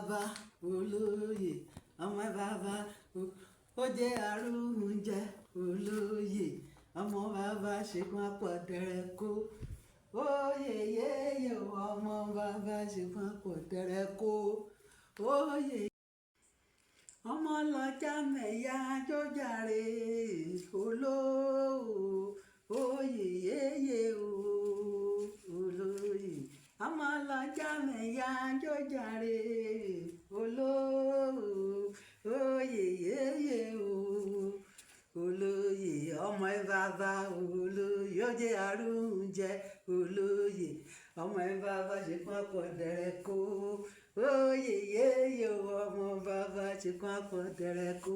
bàbá olóyè ọmọ bàbá ó jẹ́ arúnjẹ olóyè ọmọ bàbá ṣègùn àpọ̀dẹ̀rẹ̀ kó oyè yéyè ọmọ bàbá ṣègùn àpọ̀dẹ̀rẹ̀ kó oyè ọmọ ọlọ́jà mẹ́yà jọjàre olóò oyè yéyè olóyè ọmọ ọlọ́jà mẹ́yà jọjàre olóò oyè yéyè olóyè ọmọ bàbá olóyè ó jẹ́ arúnjẹ olóyè ọmọ bàbá ṣègùn àpọ̀dẹ̀rẹ̀ kó oyè yéyè ọmọ bàbá ṣègùn àpọ̀dẹ̀rẹ̀ kó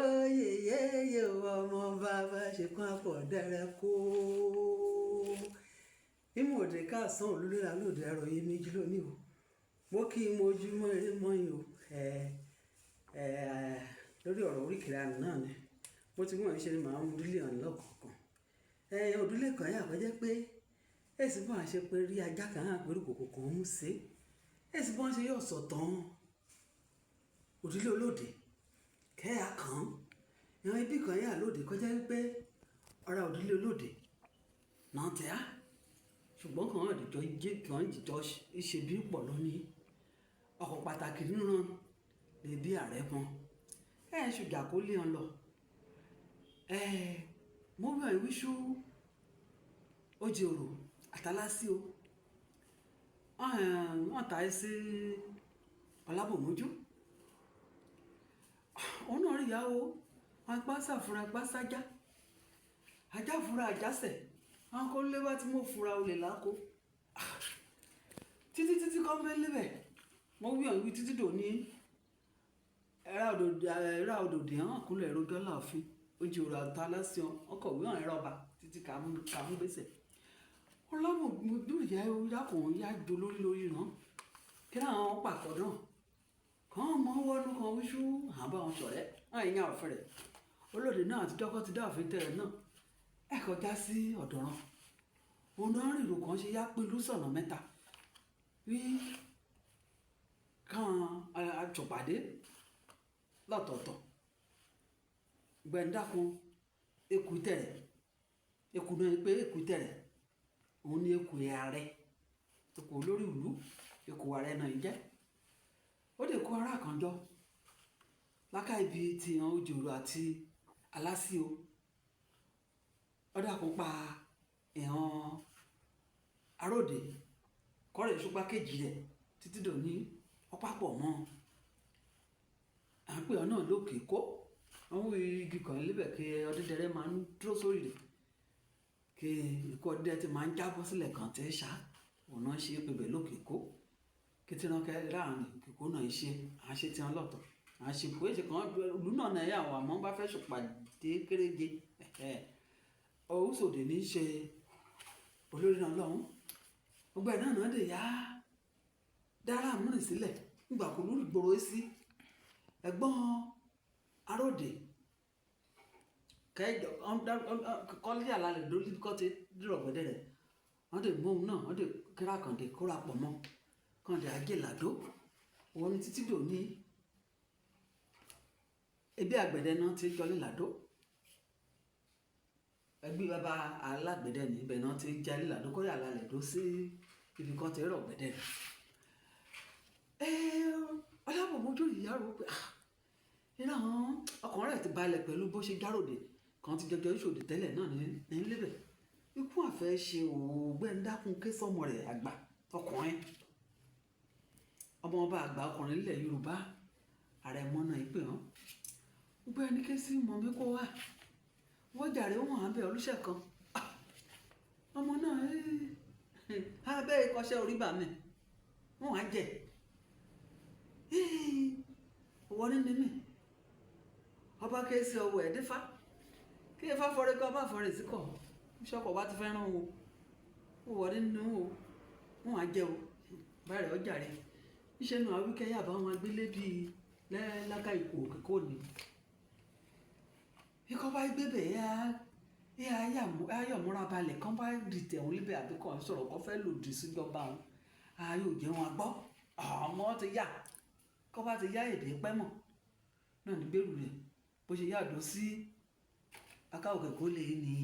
oyè yéyè ọmọ bàbá ṣègùn àpọ̀dẹ̀rẹ̀ kó. ìmọ̀ òde káàsán olólùlà lòdì ẹ̀rọ yìí méjì lónìí o mo kí n mojú mọ́ eré mọ́yìn o lórí ọ̀rọ̀ oríkèé àná náà ni mo ti mọ̀ ṣe ni màá mú orílẹ̀ ọ̀nà lọ́kọ̀ọ̀kan òdúlé kan yà kọjá pé èsì bọ́n ṣe pé rí ajá kan hàn pẹ̀lú kòkò kan ń ṣe èsì bọ́n ṣe yóò sọ̀tàn òdúlé olóde kẹ́yà kan ìran ibi kan yà lóde kọjá wípé ọ̀rá òdúlé olóde náà tẹ́ á ṣùgbọ́n kan àdìjọ jẹ́ kan jìjọ ṣe bí pọ̀ lónìí ọkọ̀ pàtàkì nínú lè bí ààrẹ wọn ṣùgbọ́n kó lé wọn lọ mo bẹ̀ wíṣú ó jẹ òrò àtàlásí o wọ́n ta ẹ́ sí ọlábòmójú òun náà rí ìyá o apá sàfúnra apá sájá ajá fúnra àjásẹ̀ àwọn kò lé bá tí mo fura olè lákò títí kọ́ ń bẹ́ lébẹ̀ mo wí ọ̀hún títí dò ní ẹ̀rá òdòdè hàn kúnlẹ̀ rojọ́ láàfin ó jẹ òrò àtàlásí ọkọ̀wé hàn ẹ̀rọ ọba títí kàmú gbèsè ọlọ́mọdún ìyá ìdákùnrin yá jo lórí ràn kí láwọn pàkọ́ náà kàn mọ́ wọnú kan wíṣú àbá wọn sọ̀rẹ́ àìyàn ọ̀fẹ́ rẹ̀ olóde náà àti dọ́kọ́ ti dáàfin tẹ̀rẹ̀ náà ẹ̀ kọjá sí ọ̀dọ̀ràn òun náà rìnrò kan ṣe yá pẹ̀lú sọ̀nà mẹ́ta wí kàn àjọpàdé lọ́tọ̀ọ̀tọ̀ gbẹ̀ǹdàkùn ekù tẹ̀rẹ̀ ekù náà pé ekù tẹ̀rẹ̀ òun ni ekù ààrẹ ekù olórí ìlú ekù ààrẹ náà jẹ́ ó lè kó ara kan jọ láká ibi tí hàn òjòrò àti alásío ọdọ àkópa ìhàn aróde kọrẹ ìṣúpá kejì rẹ títí dòní ọpápọ̀ mọ́ àpè ọ náà lókè kó àwọn igi kan lébẹ̀ kí ọdẹdẹrẹ máa ń dúró sórí rẹ̀ kí ikọ̀ ọdẹ ti máa ń jábọ́ sílẹ̀ kan tẹ́ ṣá òun náà ṣe é pé bẹ́ẹ̀ lókè kó kí tí wọ́n kẹ́ láàrin kíkó náà ṣe àṣẹ tí wọ́n lọ́tọ̀ àṣepọ̀ èsì kan ìlú náà náà yà wọ́n àmọ́ bá fẹ́ ṣùpàdé kéréje òwúsòdè ní í ṣe olórí náà lọ́hún gbogbo ẹ̀ náà lè yá dára múrin sílẹ̀ nígbà kó lórí gbòòrò sí ẹ̀gbọ́n aróde kẹjọ kọ́lé àlàlẹ̀ lórí kọ́ ti dúró gbẹ̀dẹ̀ rẹ̀ wọ́n dè mú òun náà wọ́n dè kíra kàndé kóra pọ̀ mọ́ kàndé ajé làdó òun ni títí dò ní ebi àgbẹ̀dẹ náà ti jọlé làdó ẹgbẹ́ bàbá alágbẹ̀dẹ níbẹ̀ náà ti jalè làdó kọ́ àlàlẹ̀ dó sí ibi kan ti rọ̀ gbẹ̀dẹ̀ rẹ̀ ọlábòmójú ìyá rò pé iná ọkùnrin rẹ̀ ti balẹ̀ pẹ̀lú bó ṣe járòdè kan ti jọjọ ìṣòdì tẹ́lẹ̀ náà ní lébẹ̀ ikú àfẹ́ ṣe ògbẹ́ndákun ké sọmọ rẹ̀ àgbà ọkùnrin ọmọ ọba àgbà ọkùnrin nílẹ̀ Yorùbá àrẹ̀mọ náà ìpè hàn gbogbo ẹni ké sí mọ̀ mí kó wà wọ́n jàre wọn àbẹ̀ olùṣẹ́ kan ọmọ náà abẹ́ ìkọṣẹ́ orí bà mí wọn á jẹ wọ́n ní mi ọba kéésì ọwọ́ ẹ̀dífá kí ifá fọre kọ́ ọba fọre sí kọ́ bíṣọ́pọ̀ bá ti fẹ́ràn o ó wọlé nínú o wọn á jẹ o báyìí ọjà rẹ iṣẹ́ nu àwíkẹ́ yàbá wọn gbélé bíi lẹ́lága ìkó òkèkó ni ikọ́ bá gbé bẹ̀ ayọ̀múra balẹ̀ kán bá dìtẹ̀ òun lébẹ̀ àbíkọ́ sọ̀rọ̀ kọ́ fẹ́ lòdì síjọba òun ayò jẹ́ wọn gbọ́ ọmọ ti yá kọ́ bá ti yá èdè pẹ́ mọ̀ náà ní gbèrú rẹ̀ bó ṣe yàdó sí akáwòkè kó lè ní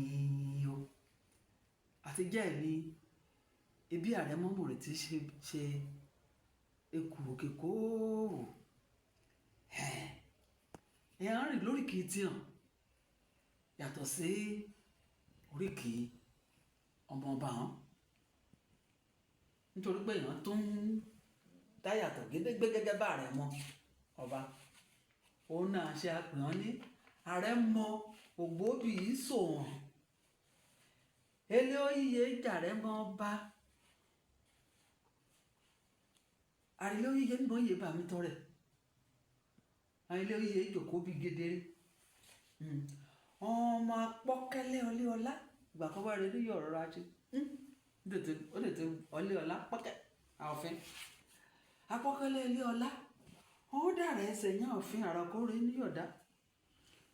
o àti jẹ́ ẹ̀ ní ibi ààrẹ mọ́mọ́ rẹ̀ ti ṣe ekù òkè kóòwò èèyàn rìn lóríkì tiàn yàtọ̀ sí oríkì ọmọọba hàn nítorí pé èèyàn tó ń dá yàtọ̀ gédégbé gẹ́gẹ́ bá ààrẹ mọ ọba òun náà ṣe àpèyàn ní ààrẹ mọ ògbóbì sòwọ̀n elé oyíye jàrẹ mọ ọba àrílé oyíye nìbọn yé bàmí tọrẹ àrílé oyíye jòkó bí gedere ọmọ apọ́kẹ́lẹ́ ọlé ọlá ìgbà kan bá rẹ ní yọ̀rọ̀ ajé ó lè tẹ ọlé ọlá pọ́kẹ́ àòfin apọ́kẹ́lẹ́ ilé ọlá ó dàrẹ ẹsẹ̀ yán òfin àrà kóre níyọ̀dá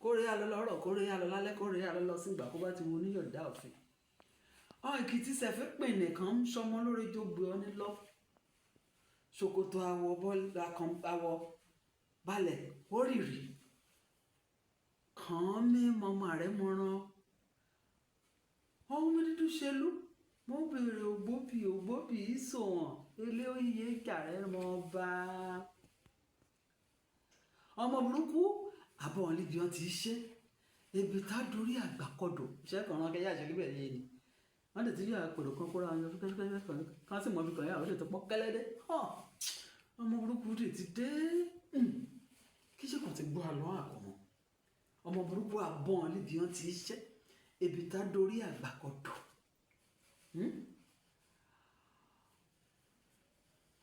kóre alọ́lọ́rọ̀ kóre alọ́lálẹ́ kóre alọ́lọ́ sí ìgbà kó bá ti wo níyọ̀dá òfin Èkìtì sẹ̀fẹ́ pè nìkan ń sọmọ lórí tó gbé ọ nílọ ṣòkòtò àwọ̀ balẹ̀órìrì kàn án mí mọ́mọ́ rẹ̀ mọ́rán ọmọ dídú ṣelú mo bèrè ògbóbì ìsòwọ̀n ilé oyè jàrẹ́ mọ́ bá ọmọ burúkú àbọ̀ wọn níbi wọn ti ṣe ebi tá dorí àgbàkodò iṣẹ́ kan rán kẹ́yà ṣe níbẹ̀ yé ni wọ́n tètè yọ àpèrò kan kóra wọn fúkẹ́fúkẹ́ kan sì mọ̀ bí kan yà ó lè tó pọ́ kẹ́lẹ́dẹ́ ọmọ burúkú tètè dé kí ṣe kàn ti gbọ́ àlọ́ àkọ́mọ́ ọmọ burúkú àbọ̀ wọn níbi wọn ti ṣe ebi tá dorí àgbàkodò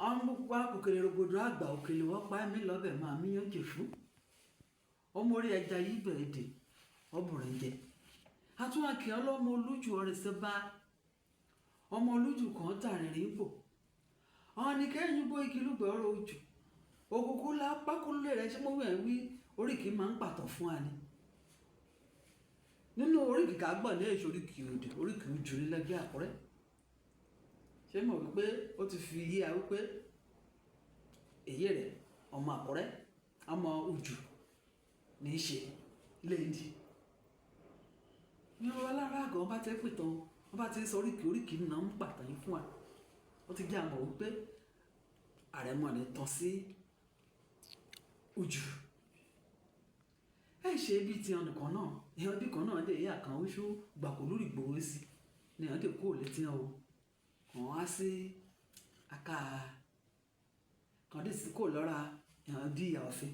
àwọn gbogbo òkèlè rògbòdò àgbà òkèlè wọ́n pa mí lọ́bẹ̀ máa mí yán jè fún ọmọ orí ẹja yìí bẹ̀rẹ̀ dè ọbùnrin jẹ àtúwàkì ọlọ́mọ olójú ọ̀rẹ́ sẹ́bà ọmọ olójú kan tàrìnrìn bò ọ̀hún ni kẹ́yìn bó igi lùgbẹ́ ọ̀rọ̀ ojú òkùnkùn la pákúlẹ̀ rẹ̀ ṣé mo wẹ̀ wí oríkì máa ń pàtó fún wa ni nínú oríkì ká gbọ̀ ní èso oríkì òdì oríkì ojú nílẹ̀gbẹ́ Àkúrẹ́ ṣé mọ̀ wípé ó ti fi yé a wípé èyí rẹ̀ ọmọ Àkúrẹ́ ọmọ ojú ní í ṣe léèdì ní ọlọ́ lára àgọ́ wọn bá ti pè tán wọn bá ti sọ oríkì náà ń pàtó yín fún wa ó ti jẹ́ àmọ̀ wípé àrẹ̀mọ ni tán sí ojú ẹ ṣe ibi tí ọ̀nìkan náà èèyàn bí kan náà dé ìyá kan oṣù gbàkó lórí ìgbòho sí ni èèyàn dé kó létí ọ kàn á sí aka kàn dé sí kó lọ́ra èèyàn bí ìyá ọ̀fẹ́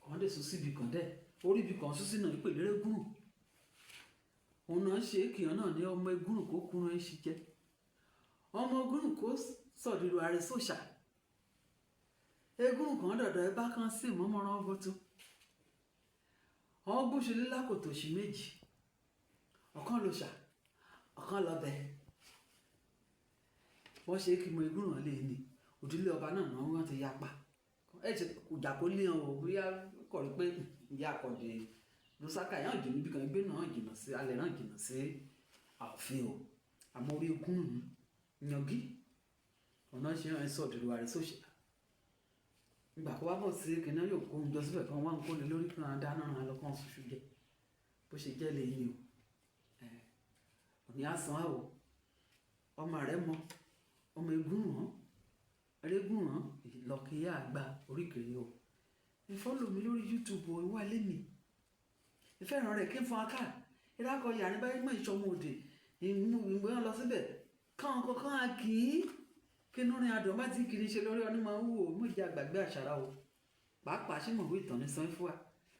kàn dé sùn síbi kan dẹ́ orí ibi kan sùn sínú ìpèlè rẹ́gùrù òun náà ṣe kìyàn náà ní ọmọ egúrùn kó kúrun ẹ̀ ṣì jẹ́ ọmọ egúrùn kó sọ̀dìrò ààrẹ sòṣà egúrùn kan dọ̀dọ̀ ẹ bá kan sí ìmọ̀mọ́ràn ọgọ́tún àwọn gbóṣèlú lákòtò sí méjì ọ̀kan ló ṣà ọ̀kan lọ́bẹ̀ wọ́n ṣe kí mo egúrùn lè ní òdílé ọba náà náà wọ́n ti yapa ẹ̀ ṣe kùjà kó lé ọ̀ bóyá kọ̀ rí pé ìyá àkọ́dé lọ́sàkà yàn jù níbi kan gbé náà jìnnà sí alẹ́ náà jìnnà sí ààfin o àmọ́ orí okùn yangí ọ̀nà ṣe hàn sọ òdòdó àrẹ sòṣè ìgbà kó wá bọ̀ sí kìnìún yóò kó oúnjẹ síbẹ̀ kan wá ń kó lè lórí kan dáná ràn lọ́kàn ṣoṣo jẹ bó ṣe jẹ́ lẹ́yìn o òní àsán àwọ̀ ọmọ rẹ mọ ọmọ egúnrún ẹrẹ́gùnrún ìlọ́kìyà àgbà oríkèrè o ìfọ́lò mi lórí YouTube ìwà lẹ́mìí ìfẹ́ràn rẹ̀ kí n fún aká ìdákọ̀ yàrá bá mọ̀ ìṣọmọ òde ìgbéyàn lọ síbẹ̀ káwọn kankan á kì í kí inú rin adùn bá ti kiri ṣe lórí ọdún máa ń wò ó mú ìjà àgbàgbé àṣàrà o pàápàá ṣé mọ̀ wí ìtàn ní san fún wa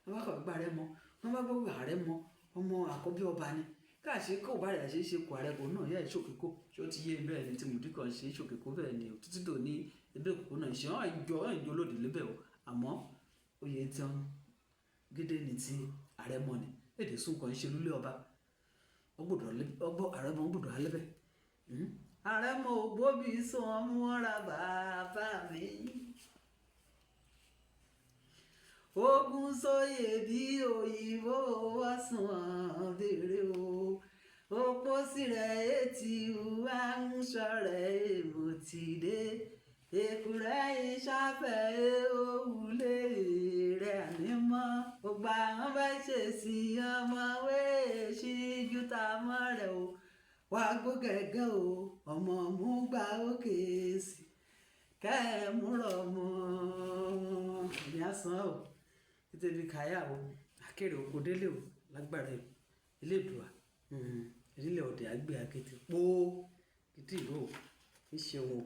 wọn bá kọ̀ gbà rẹ mọ wọn bá gbọ́ ààrẹ mọ ọmọ àkọ́bí ọba ni káàṣe kó bá rẹ̀ ṣe kó ààrẹ kò náà yẹ ìṣòkèkó ṣó ti yé bẹ́ẹ̀ ni tí mo dì kàn ṣe ìṣòkèkó bẹ́ẹ̀ ni títí dò ní ẹgbẹ́ òkú náà ṣe hàn ìjọ lòdì lébẹ̀ o àmọ́ oyè tí wọn gédé ní ti ààrẹ mọ ni èdè sùn kan ṣe lulẹ̀ ọba ọgbọ ààrẹ mọ gbọ́dọ̀ alẹbẹ ààrẹ mọ ògbóbi sùn ọmú ọ̀rá bàbá mi ogun sóyè bí òyìnbó wá sùn wọn béèrè o òpó sí rẹ etí wá ń sọ̀rọ̀ èèmọ ti dé èkùrẹ́ ìṣàfẹ́ òwúlé rẹ̀ nímọ̀ gbogbo àwọn bá ṣe sí ọmọwé ṣíjú tá a mọ̀ rẹ̀ o wá gbó gẹ́gẹ́ o ọmọ mú gba òkè sí kẹ́ ẹ múrọ̀ mọ́ ní àsán o títí bí káyà o akérè oko délé o lágbára Elédùà ìdílé ọ̀dẹ̀ àgbẹ̀ akété pọ́ kìtì ìlú o ìṣeun o.